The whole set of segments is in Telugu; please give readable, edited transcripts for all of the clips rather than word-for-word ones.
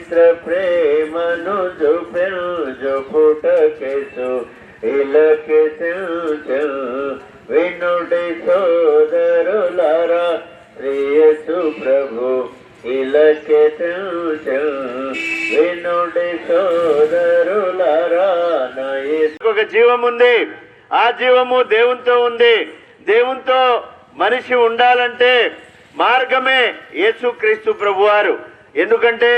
పవిత్ర ప్రేమను జుపుటకెసు ఇలకి వినుడి సోదరులారా యేసు ప్రభు ఇలకి వినుడి సోదరులారా. ఒక జీవం ఉంది, ఆ జీవము దేవునితో ఉంది. దేవునితో మనిషి ఉండాలంటే మార్గమే యేసుక్రీస్తు ప్రభువారు. ఎందుకంటే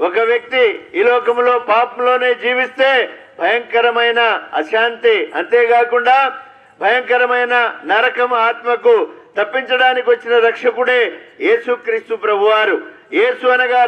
ఒక వ్యక్తి ఈ లోకంలో పాపంలోనే జీవిస్తే భయంకరమైన అశాంతి, అంతేకాకుండా భయంకరమైన నరకం ఆత్మకు తప్పించడానికి వచ్చిన రక్షకుడే యేసుక్రీస్తు ప్రభువారు. యేసు అనగా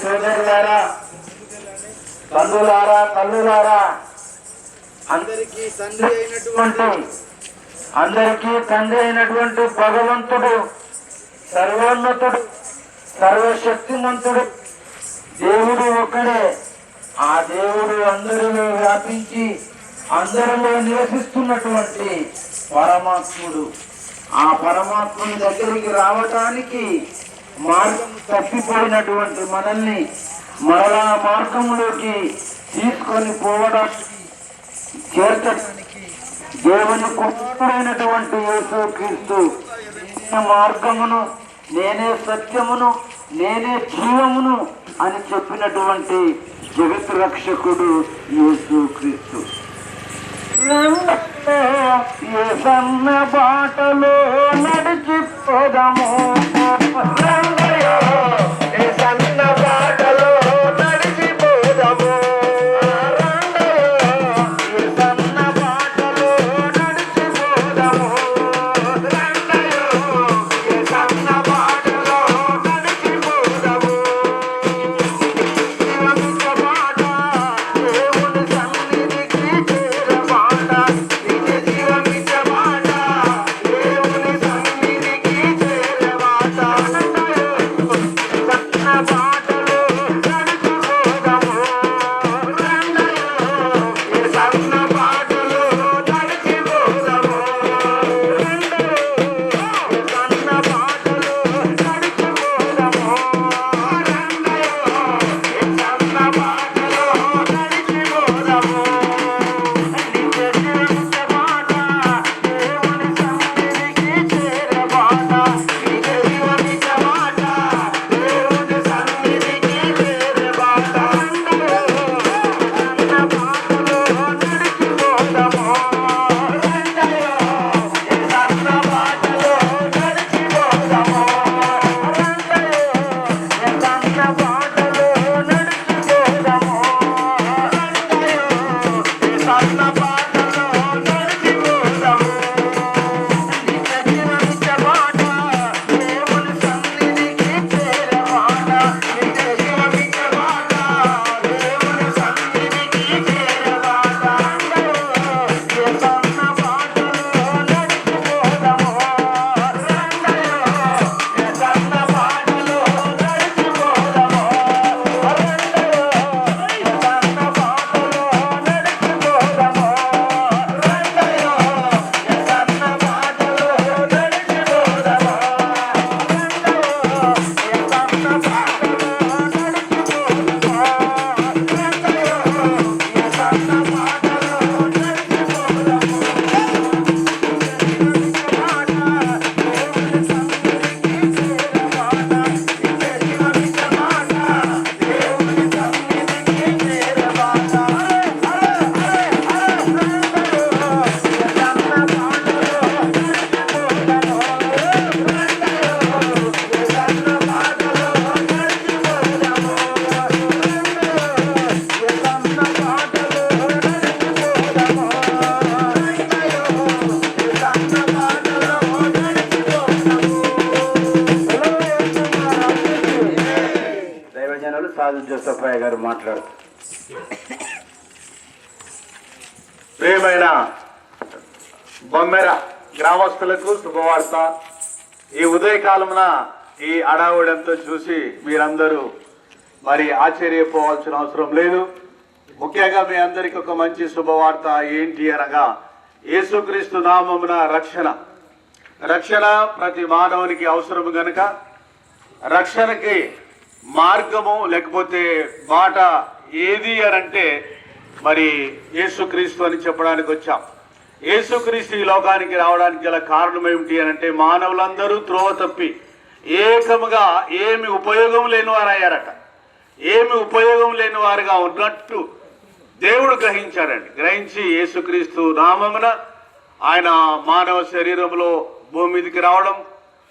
సోదరులారా, తండ్రులారా, తల్లులారా, అందరికీ తండ్రి అయినటువంటి భగవంతుడు, సర్వోన్నతుడు, సర్వశక్తిమంతుడు దేవుడు ఒక్కడే. ఆ దేవుడు అందరిలో వ్యాపించి అందరిలో నివసిస్తున్నటువంటి పరమాత్ముడు. ఆ పరమాత్ముని దగ్గరికి రావటానికి మార్గం తప్పిపోయినటువంటి మనల్ని మరలా మార్గంలోకి తీసుకొని పోవడానికి చేర్చడానికి దేవుని కుమారుడైనటువంటి యేసుక్రీస్తు మార్గమును, నేనే సత్యమును, నేనే జీవమును అని చెప్పినటువంటి జగత్ రక్షకుడు యేసుక్రీస్తు. సన్న బాటలో నడిచిపోదాము, సన్న బాటలో నడిచిపోదాము, సన్న బాటలో నడిచిపోదాము, సన్న బాటలో నడిచిపోదాము. దేవుని సన్నిధికి చేరబాట, జీవమిచ్చ బాట, దేవుని సన్నిధికి చేరబాట. దైవజనులు సాధు జోసఫయ్య గారు మాట్లాడుతారు. ప్రియమైన బొమ్మెర గ్రామస్తులకు శుభవార్త. ఈ ఉదయకాలమున ఈ అడావుడంతో చూసి మీరందరూ మరి ఆశ్చర్యపోవాల్సిన అవసరం లేదు. ముఖ్యంగా మీ అందరికి ఒక మంచి శుభవార్త ఏంటి అనగా, యేసుక్రీస్తు నామమున రక్షణ ప్రతి మానవునికి అవసరం గనుక రక్షణకి మార్గము లేకపోతే బాట ఏది అనంటే మరి యేసుక్రీస్తు అని చెప్పడానికి వచ్చాం. యేసుక్రీస్తు ఈ లోకానికి రావడానికి గల కారణం ఏమిటి అనంటే, మానవులందరూ త్రోవ తప్పి ఏకముగా ఏమి ఉపయోగం లేని వారయ్యారట. ఏమి ఉపయోగం లేని వారుగా ఉన్నట్టు దేవుడు గ్రహించి యేసుక్రీస్తు నామమున ఆయన మానవ శరీరంలో భూమి మీదకి రావడం,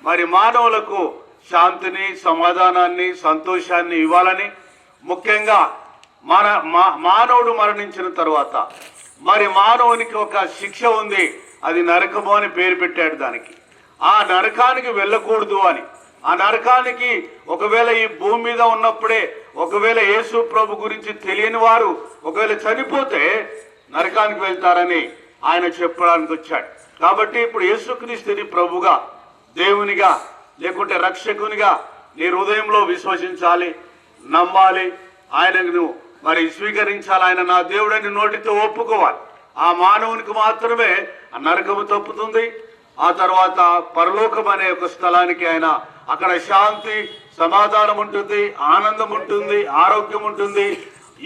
మరి మానవులకు శాంతిని, సమాధానాన్ని, సంతోషాన్ని ఇవ్వాలని, ముఖ్యంగా మానవుడు మరణించిన తర్వాత మరి మానవునికి ఒక శిక్ష ఉంది, అది నరకము అని పేరు పెట్టాడు దానికి. ఆ నరకానికి వెళ్ళకూడదు అని, ఆ నరకానికి ఒకవేళ ఈ భూమి మీద ఉన్నప్పుడే ఒకవేళ యేసు ప్రభు గురించి తెలియని వారు ఒకవేళ చనిపోతే నరకానికి వెళ్తారని ఆయన చెప్పడానికి వచ్చాడు. కాబట్టి ఇప్పుడు యేసుక్రీస్తుని ప్రభుగా, దేవునిగా లేకుంటే రక్షకునిగా నీ హృదయంలో విశ్వసించాలి, నమ్మాలి, ఆయనను మరి స్వీకరించాలి. ఆయన నా దేవుడని నోటితో ఒప్పుకోవాలి. ఆ మానవునికి మాత్రమే ఆ నరకము తప్పుతుంది. ఆ తర్వాత పరలోకం అనే ఒక స్థలానికి ఆయన, అక్కడ శాంతి, సమాధానం ఉంటుంది, ఆనందం ఉంటుంది, ఆరోగ్యం ఉంటుంది.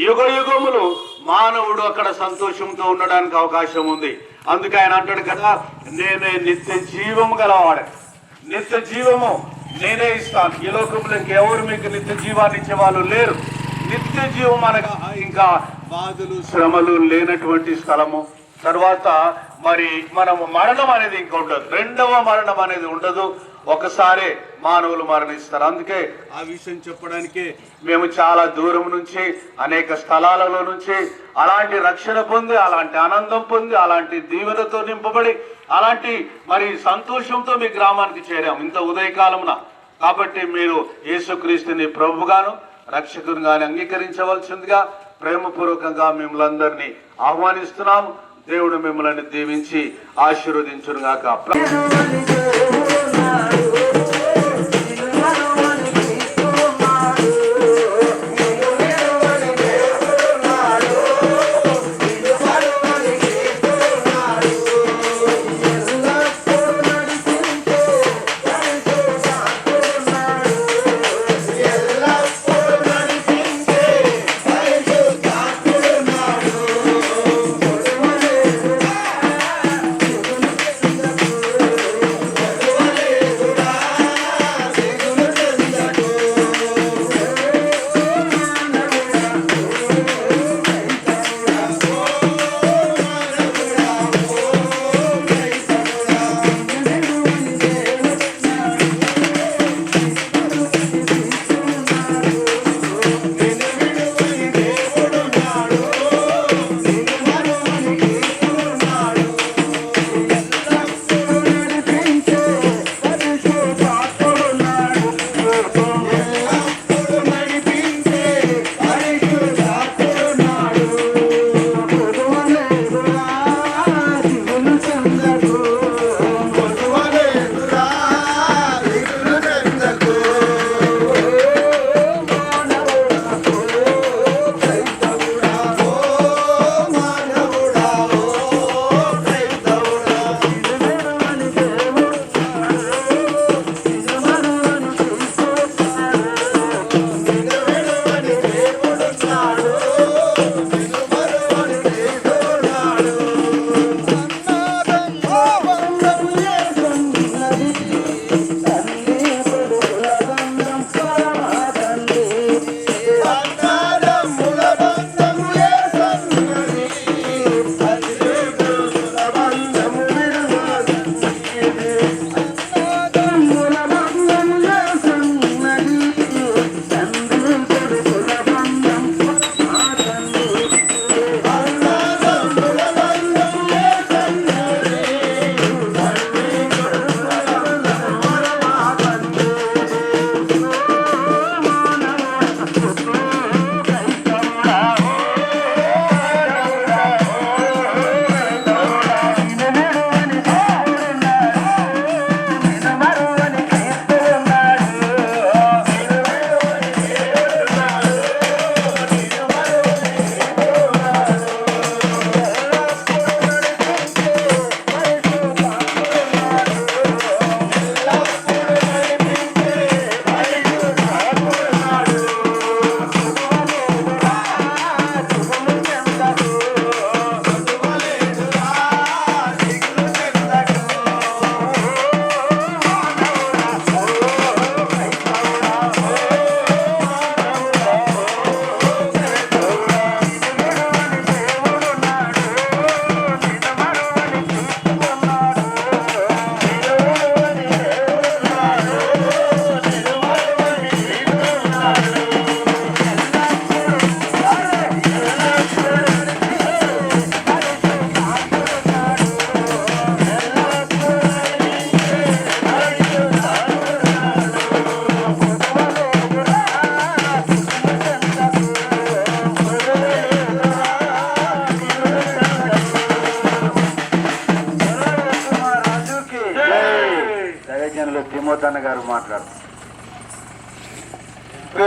యుగ యుగములు మానవుడు అక్కడ సంతోషంతో ఉండడానికి అవకాశం ఉంది. అందుకే ఆయన అంటాడు కదా, నేనే నిత్య జీవము గలవాడు, నిత్య జీవము నేనే ఇస్తాను. ఈ లోకంలోకి ఎవరు మీకు నిత్య జీవాన్ని ఇచ్చే వాళ్ళు లేరు. నిత్య జీవం అనగా ఇంకా బాధలు, శ్రమలు లేనటువంటి స్థలము. తర్వాత మరి మనము మరణం అనేది ఇంకా ఉండదు, రెండవ మరణం అనేది ఉండదు. ఒకసారి మానవులు మరణిస్తారు. అందుకే ఆ విషయం చెప్పడానికే మేము చాలా దూరం నుంచి, అనేక స్థలాలలో నుంచి అలాంటి రక్షణ పొంది, అలాంటి ఆనందం పొంది, అలాంటి దీవెనతో నింపబడి, అలాంటి మరి సంతోషంతో మీ గ్రామానికి చేరాము ఇంత ఉదయకాలమున. కాబట్టి మీరు యేసుక్రీస్తుని ప్రభుగాను రక్షకునిగాను అంగీకరించవలసిందిగా ప్రేమపూర్వకంగా మిమ్మల్ని అందరినీ ఆహ్వానిస్తున్నాము. దేవుడు మిమ్మల్ని దీవించి ఆశీర్వదించునుగాక.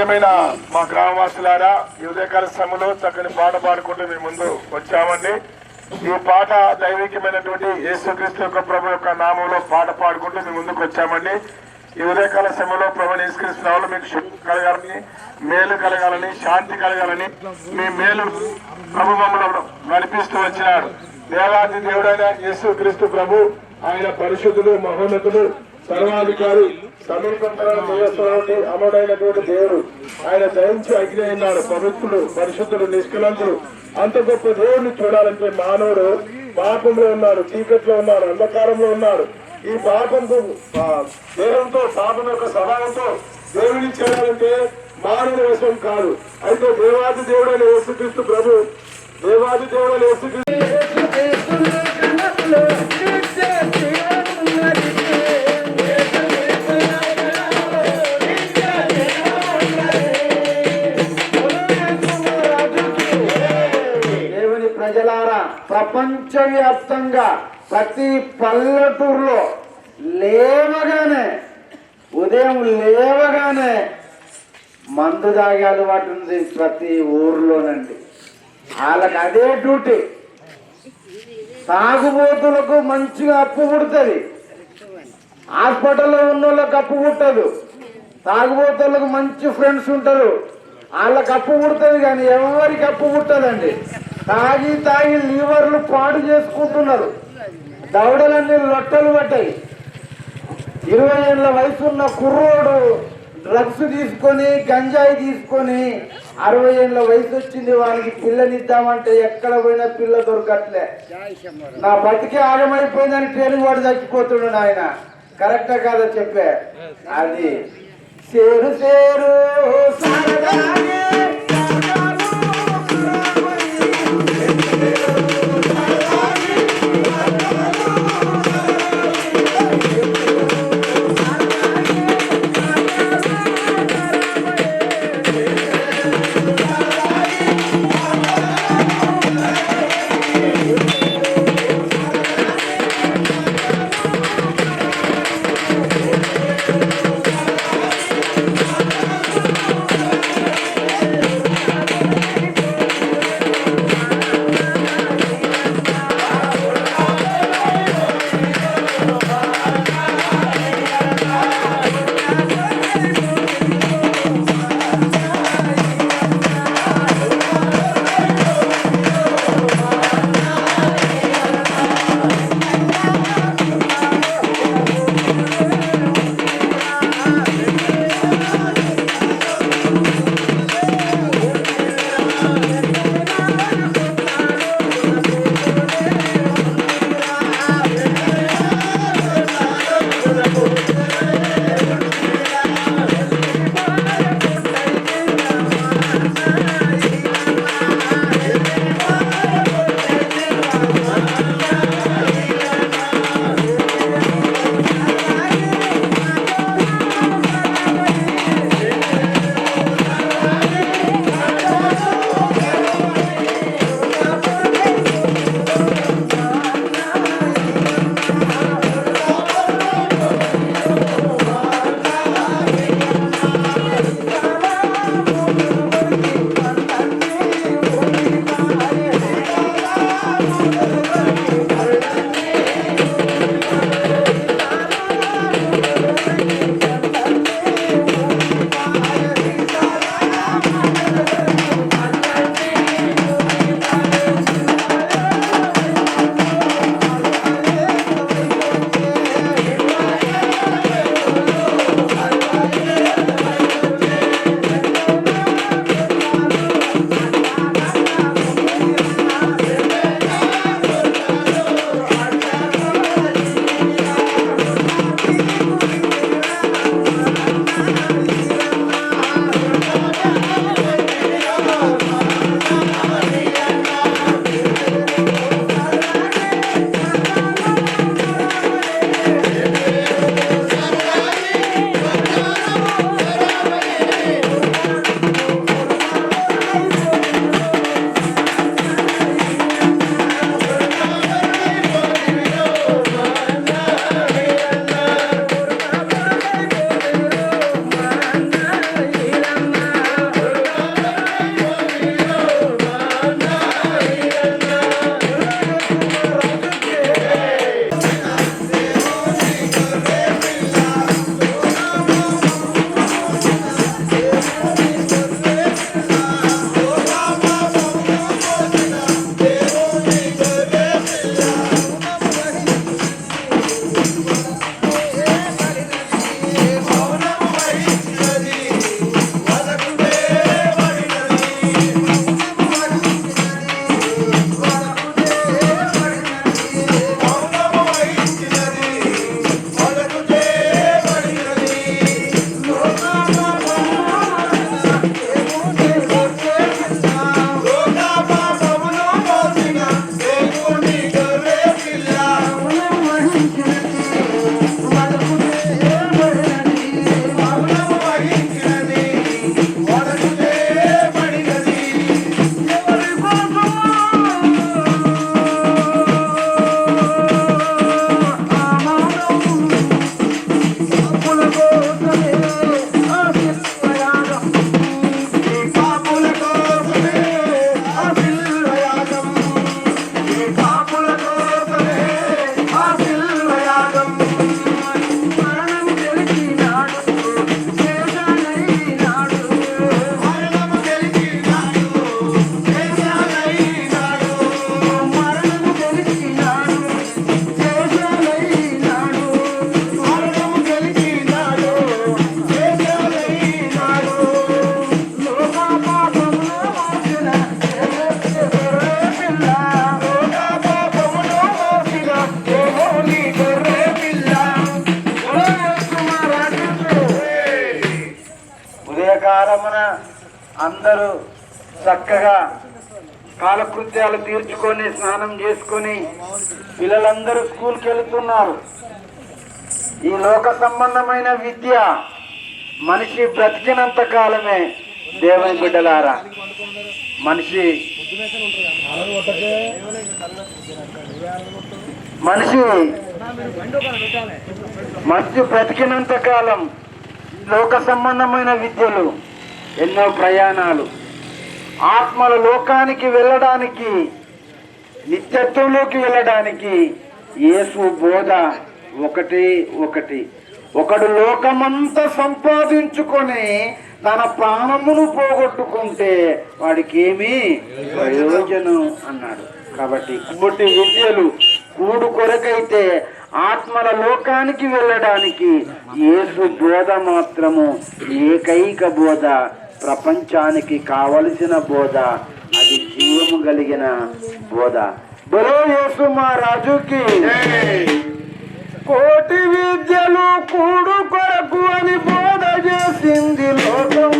ప్రియమైన మా గ్రామవాసులారా, ఈ ఉదయకాల సమయంలో చక్కని పాట పాడుకుంటూ మీ ముందు వచ్చామండి. ఈ పాట దైవికమైనటువంటి యేసుక్రీస్తు యొక్క ప్రభు యొక్క నామంలో పాట పాడుకుంటూ మీ ముందుకు వచ్చామండి. ఈ ఉదయకాల సమయంలో ప్రభు యేసుక్రీస్తు నామంలో మీకు శుభం కలగాలని, మేలు కలగాలని, శాంతి కలగాలని, మీ మేలు ప్రభు మమ్మల్ని నడిపిస్తూ వచ్చినాడు. దేవాది దేవుడైన యేసుక్రీస్తు ప్రభు ఆయన పరిశుద్ధులు, మహోన్నతులు, సర్వాధికారి, సమీపంతరాల దేవస్థానానికి అమరుడైనటువంటి దేవుడు. ఆయన దయించి అగ్ని అయినాడు. పవిత్రుడు, పరిశుద్ధుడు, నిష్కలంతుడు. అంత గొప్ప దేవుడిని చూడాలంటే మానవుడు పాపంలో ఉన్నాడు, చీకట్లో ఉన్నాడు, అంధకారంలో ఉన్నాడు. ఈ పాపంతో దేహంతో, పాపం యొక్క స్వభావంతో దేవుడిని చేయాలంటే మానవుని వశం కాదు. అయితే దేవాది దేవుడైన యేసుక్రీస్తు ప్రభు, దేవాది దేవుడైన యేసుక్రీస్తు ప్రజలారా, ప్రపంచవ్యాప్తంగా ప్రతి పల్లెటూరులో లేవగానే, ఉదయం లేవగానే మందు తాగే అలవాటు ఉంది ప్రతి ఊర్లోనండి. వాళ్ళకి అదే డ్యూటీ. తాగుబోతులకు మంచిగా అప్పు పుడుతుంది, హాస్పిటల్లో ఉన్న వాళ్ళకి అప్పు పుట్టదు. తాగుబోతులకు మంచి ఫ్రెండ్స్ ఉంటారు, వాళ్ళకి అప్పు పుడుతుంది, కానీ ఎవరికి అప్పు పుట్టదండి. తాగి తాగి లీవర్లు పాడు చేసుకుంటున్నారు, దవడలన్నీ లొట్టలు పట్టాయి. 20 ఏళ్ళ వయసు ఉన్న కుర్రోడు డ్రగ్స్ తీసుకొని, గంజాయి తీసుకొని 60 ఏళ్ళ వయసు వచ్చింది, వానికి పిల్లనిద్దామంటే ఎక్కడ పోయినా పిల్ల దొరకట్లే. నా బతికే ఆగమైపోయిందని ట్రైనింగ్ వాడు చచ్చిపోతున్నాడు. ఆయన కరెక్టా కాదో చెప్పే. అది సేరు సేరు అందరూ చక్కగా కాలకృత్యాలు తీర్చుకొని స్నానం చేసుకొని పిల్లలందరూ స్కూల్కి వెళుతున్నారు. ఈ లోక సంబంధమైన విద్య మనిషి బ్రతికినంత కాలమే. దేవుని బిడ్డలారా, మనిషి బ్రతికినంత కాలం లోక సంబంధమైన విద్యలు, ఎన్నో ప్రయాణాలు, ఆత్మల లోకానికి వెళ్ళడానికి, నిత్యత్వంలోకి వెళ్ళడానికి యేసు బోధ ఒకడు లోకమంతా సంపాదించుకొని తన ప్రాణమును పోగొట్టుకుంటే వాడికి ఏమీ ప్రయోజనం అన్నాడు. కాబట్టి కూటి విద్యలు కూడు కొరకైతే ఆత్మల లోకానికి వెళ్ళడానికి యేసు బోధ మాత్రము ఏకైక బోధ, ప్రపంచానికి కావలసిన బోధ, అది జీవము కలిగిన బోధ. బలో యేసు మహారాజుకి. కోటి విద్యలు కూడు కొరకు అని బోధ చేసింది లోకం.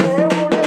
దేవుడు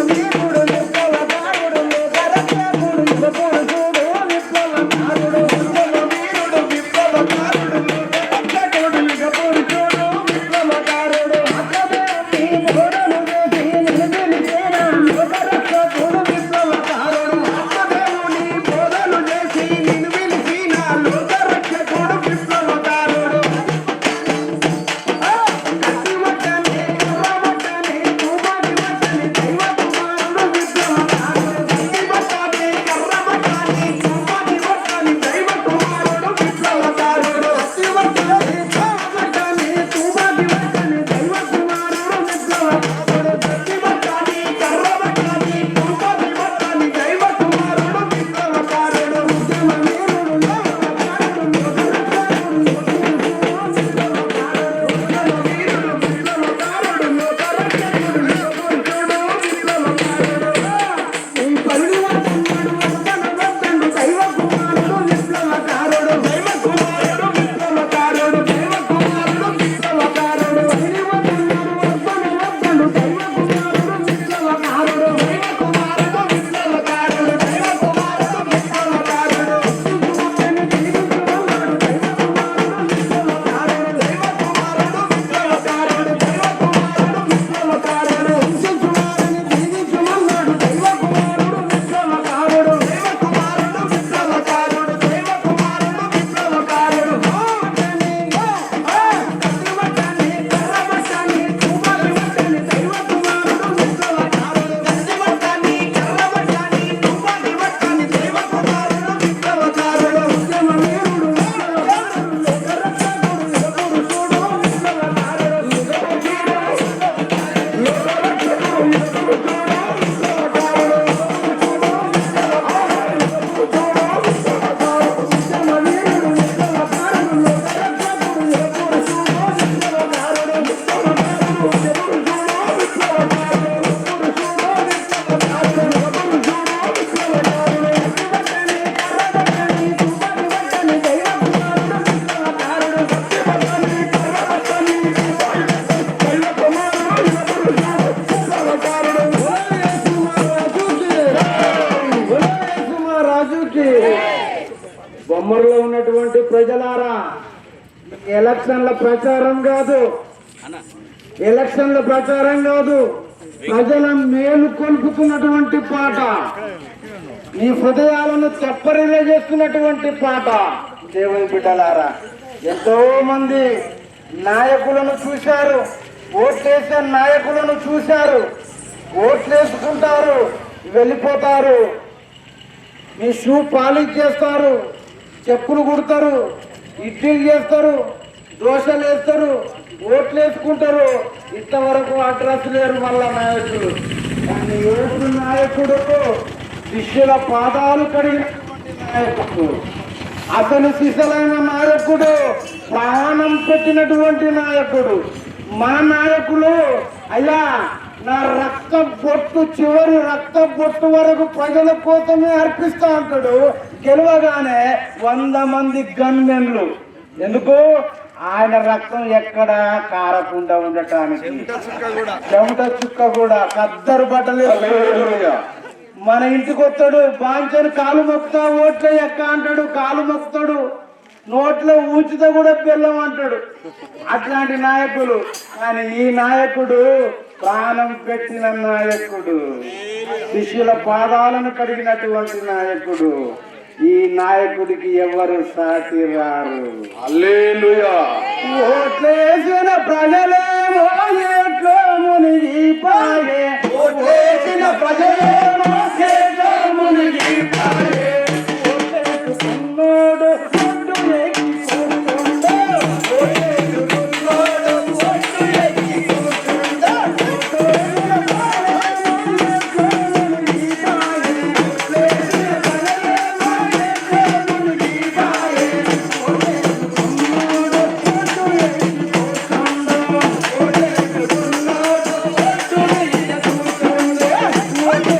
వీరుడు విప్లవకారుడు లోకరక్షకుడు యుగ పురుషుడు విప్లవకారుడు ఉద్యమ వీరుడు విప్లవకారుడు లోకరక్షకుడు యుగ పురుషుడు విప్లవకారుడు అక్కడే బోధలు చేసి నిలిపిన లోకరక్షకుడు విప్లవకారుడు అక్కడే బోధలు చేసి నిలిపిన లోకరక్షకుడు విప్లవకారుడు బొమ్మలో ఉన్నటువంటి ప్రజలారా, ఎలక్షన్ల ప్రచారం కాదు, ఎలక్షన్ల ప్రచారం కాదు, ప్రజల మేలు కొలుపుతున్నటువంటి పాట, మీ హృదయాలను తెప్పరిలే చేస్తున్నటువంటి పాట. దేవుని బిడ్డలారా, ఎంతో మంది నాయకులను చూశారు, ఓట్లేసే నాయకులను చూశారు. ఓట్లేసుకుంటారు, వెళ్ళిపోతారు, మీ షూ పాలిష్ చేస్తారు, చెప్పులు కుడతారు, ఇడ్లీలు చేస్తారు, దోశలు వేస్తారు, ఓట్లు వేసుకుంటారు. ఇంతవరకు అడ్రస్ లేరు మళ్ళా నాయకుడు. కానీ ఓటు నాయకుడు శిష్యుల పాదాలు కడిగినటువంటి నాయకుడు, అతను శిశులైన నాయకుడు, ప్రాణం పెట్టినటువంటి నాయకుడు. మా నాయకులు అయ్యా నా రక్త బొట్టు, చివరి రక్త బొట్టు వరకు ప్రజల కోసమే అర్పిస్తా అంటాడు. గెలవగానే 100 మంది గన్మెన్లు. ఎందుకు? ఆయన రక్తం ఎక్కడ కారకుండా ఉండటానికి. చెమట చుక్క కూడా కద్దరు బట్టలు మన ఇంటికి వస్తాడు, బాంచని కాలు మొక్కుతా, ఓట్లే ఎక్క అంటాడు, కాలు మొక్కుతాడు, నోట్లో ఊచితో కూడా బెల్లం అంటాడు. అట్లాంటి నాయకులు. కానీ ఈ నాయకుడు ప్రాణం పెట్టిన నాయకుడు, శిష్యుల పాదాలను కడిగినటువంటి నాయకుడు. ఈ నాయకుడికి ఎవరు సాటి రారు. హల్లెలూయా. ఓట్లేసిన ప్రజలేమో ఎట్లో మునిగిపాయే, ఓట్లేసిన ప్రజలేమో ఎట్లో మునిగిపాయే. ఓట్లేసుకున్నోడు ఒట్టు ఎక్కి కూర్చుండో, ఓట్లేసుకున్నోడు ఒట్టు ఎక్కి కూర్చుండో. ఓట్లేసుకున్నోడు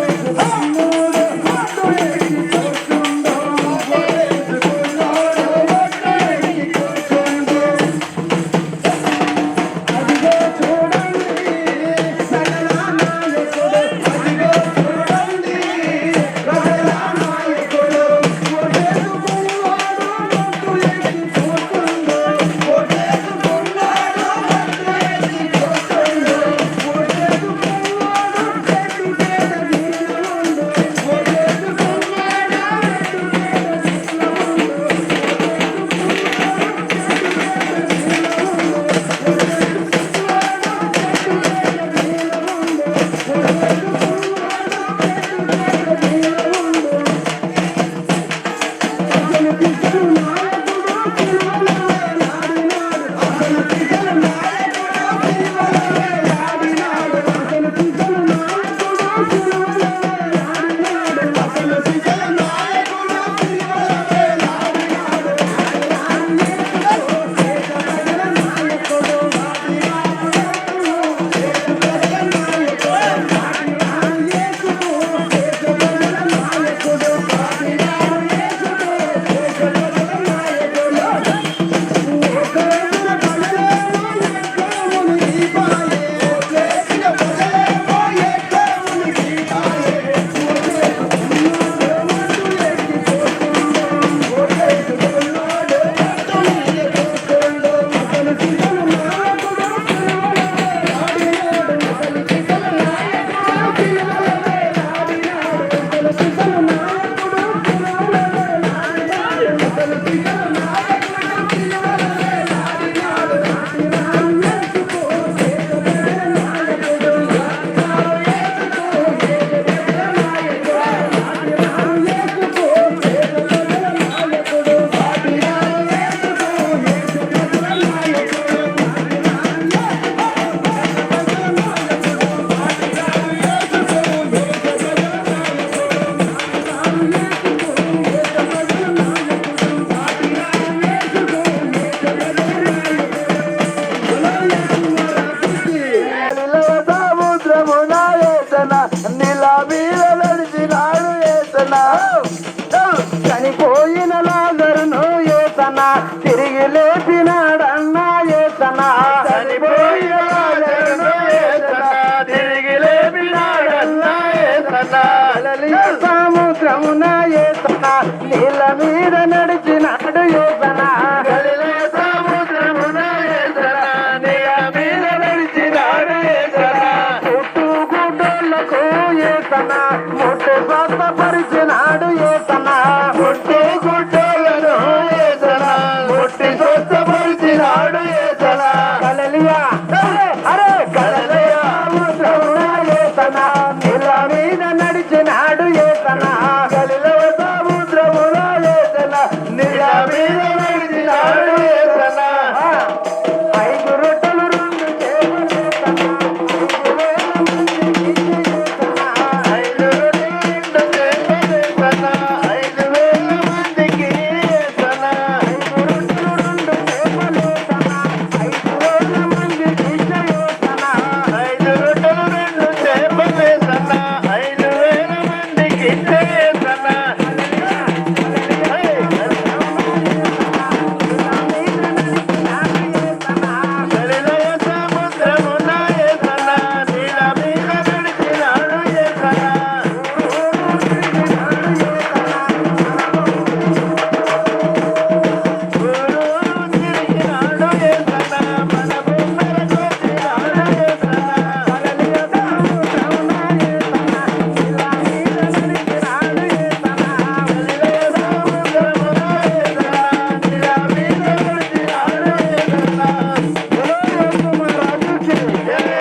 మీద నడిచినాడు ఏసనా చనిపోయిన లాజరును ఏసనా తిరిగి లేపినాడన్నా ఏసనా చనిపోయిన లాజరును ఏసనా తిరిగి లేపినాడన్నా ఏసనా సముద్రమున ఏసనా నీళ్ళ మీద నడిచినాడు ఏసనా సముద్రమున ఏసనా నీళ్ళ మీద నడిచినాడు ఏసనా పుట్టు గుడ్డోళ్లకు ఏసనా ముట్టు స్వస్థపరిచినాడు ఏసనా పుట్టు